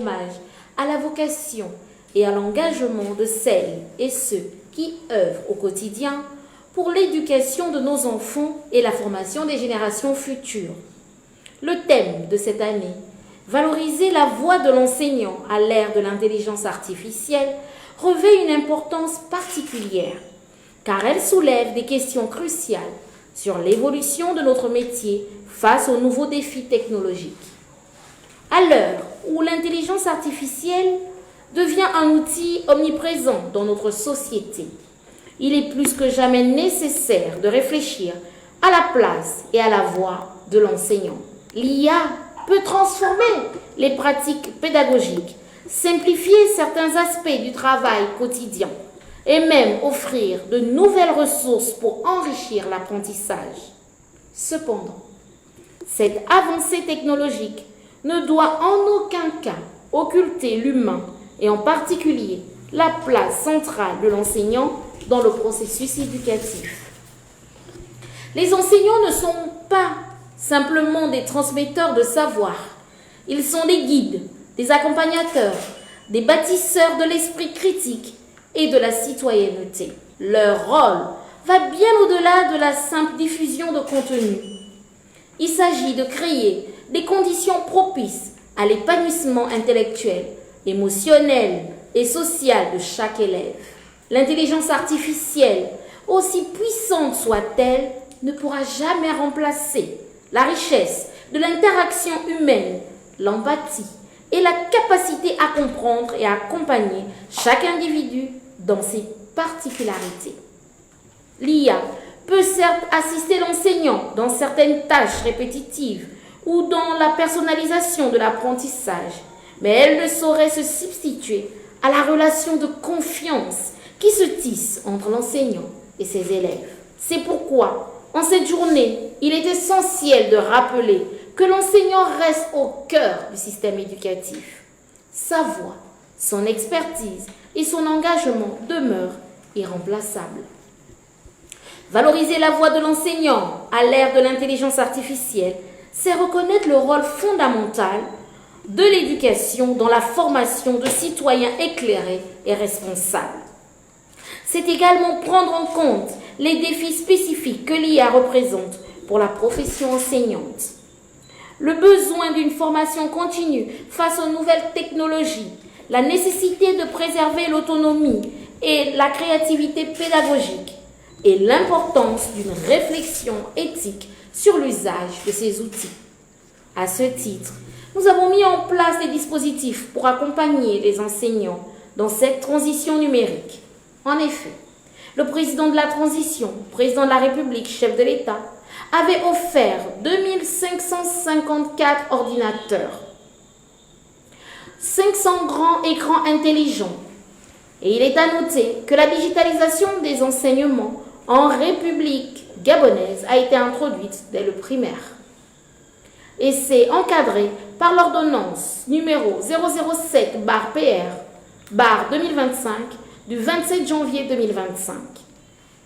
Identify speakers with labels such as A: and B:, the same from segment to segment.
A: hommage à la vocation et à l'engagement de celles et ceux qui œuvrent au quotidien pour l'éducation de nos enfants et la formation des générations futures. Le thème de cette année, valoriser la voix de l'enseignant à l'ère de l'intelligence artificielle, revêt une importance particulière, car elle soulève des questions cruciales sur l'évolution de notre métier face aux nouveaux défis technologiques. À l'heure où l'intelligence artificielle devient un outil omniprésent dans notre société, il est plus que jamais nécessaire de réfléchir à la place et à la voix de l'enseignant. L'IA peut transformer les pratiques pédagogiques, simplifier certains aspects du travail quotidien et même offrir de nouvelles ressources pour enrichir l'apprentissage. Cependant, cette avancée technologique ne doit en aucun cas occulter l'humain et en particulier la place centrale de l'enseignant dans le processus éducatif. Les enseignants ne sont pas simplement des transmetteurs de savoir. Ils sont des guides, des accompagnateurs, des bâtisseurs de l'esprit critique et de la citoyenneté. Leur rôle va bien au-delà de la simple diffusion de contenu. Il s'agit de créer des conditions propices à l'épanouissement intellectuel, émotionnel et social de chaque élève. L'intelligence artificielle, aussi puissante soit-elle, ne pourra jamais remplacer la richesse de l'interaction humaine, l'empathie et la capacité à comprendre et à accompagner chaque individu dans ses particularités. L'IA peut certes assister l'enseignant dans certaines tâches répétitives ou dans la personnalisation de l'apprentissage, mais elle ne saurait se substituer à la relation de confiance qui se tisse entre l'enseignant et ses élèves. C'est pourquoi, en cette journée, il est essentiel de rappeler que l'enseignant reste au cœur du système éducatif. Sa voix, son expertise et son engagement demeurent irremplaçables. Valoriser la voix de l'enseignant à l'ère de l'intelligence artificielle, c'est reconnaître le rôle fondamental de l'éducation dans la formation de citoyens éclairés et responsables. C'est également prendre en compte les défis spécifiques que l'IA représente pour la profession enseignante. Le besoin d'une formation continue face aux nouvelles technologies, la nécessité de préserver l'autonomie et la créativité pédagogique et l'importance d'une réflexion éthique sur l'usage de ces outils. À ce titre, nous avons mis en place des dispositifs pour accompagner les enseignants dans cette transition numérique. En effet, le président de la transition, président de la République, chef de l'État, avait offert 2554 ordinateurs, 500 grands écrans intelligents. Et il est à noter que la digitalisation des enseignements en République gabonaise a été introduite dès le primaire. Et c'est encadré par l'ordonnance numéro 007/PR/2025 du 27 janvier 2025.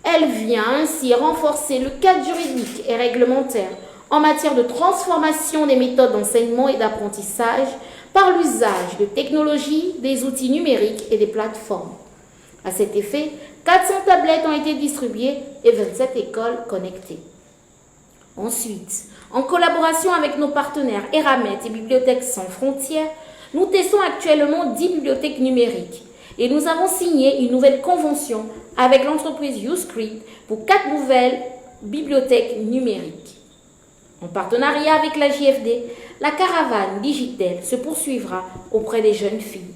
A: Elle vient ainsi renforcer le cadre juridique et réglementaire en matière de transformation des méthodes d'enseignement et d'apprentissage par l'usage de technologies, des outils numériques et des plateformes. À cet effet, 400 tablettes ont été distribuées et 27 écoles connectées. Ensuite, en collaboration avec nos partenaires Eramet et Bibliothèques sans frontières, nous testons actuellement 10 bibliothèques numériques et nous avons signé une nouvelle convention avec l'entreprise YouScript pour 4 nouvelles bibliothèques numériques. En partenariat avec la JFD, la caravane digitale se poursuivra auprès des jeunes filles.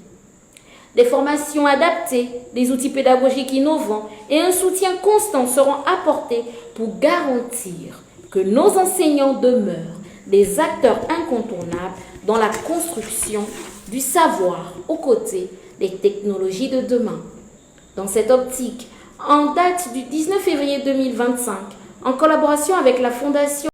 A: Des formations adaptées, des outils pédagogiques innovants et un soutien constant seront apportés pour garantir que nos enseignants demeurent des acteurs incontournables dans la construction du savoir aux côtés des technologies de demain. Dans cette optique, en date du 19 février 2025, en collaboration avec la Fondation